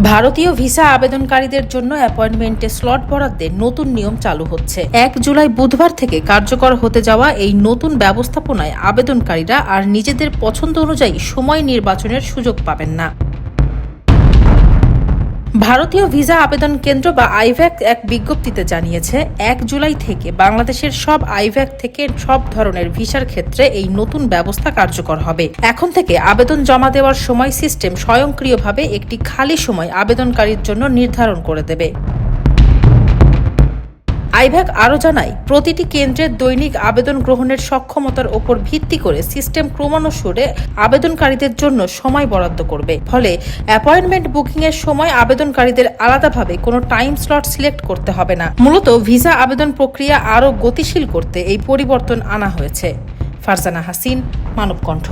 ভারতীয় ভিসা আবেদনকারীদের জন্য অ্যাপয়েন্টমেন্টে স্লট বরাদ্দের নতুন নিয়ম চালু হচ্ছে। 1 জুলাই বুধবার থেকে কার্যকর হতে যাওয়া এই নতুন ব্যবস্থাপনায় আবেদনকারীরা আর নিজেদের পছন্দ অনুযায়ী সময় নির্বাচনের সুযোগ পাবেন না। ভারতীয় ভিসা আবেদন কেন্দ্র বা আইভ্যাক এক বিজ্ঞপ্তিতে জানিয়েছে, 1 জুলাই থেকে বাংলাদেশের সব আইভ্যাক থেকে সব ধরনের ভিসার ক্ষেত্রে এই নতুন ব্যবস্থা কার্যকর হবে। এখন থেকে আবেদন জমা দেওয়ার সময় সিস্টেম স্বয়ংক্রিয়ভাবে একটি খালি সময় আবেদনকারীর জন্য নির্ধারণ করে দেবে। আইভ্যাক আরও জানায়, প্রতিটি কেন্দ্রের দৈনিক আবেদন গ্রহণের সক্ষমতার ওপর ভিত্তি করে সিস্টেম ক্রমানুসারে আবেদনকারীদের জন্য সময় বরাদ্দ করবে। ফলে অ্যাপয়েন্টমেন্ট বুকিংয়ের সময় আবেদনকারীদের আলাদাভাবে কোনো টাইম স্লট সিলেক্ট করতে হবে না। মূলত ভিসা আবেদন প্রক্রিয়া আরও গতিশীল করতে এই পরিবর্তন আনা হয়েছে। ফারজানা হাসিন, মানবকণ্ঠ।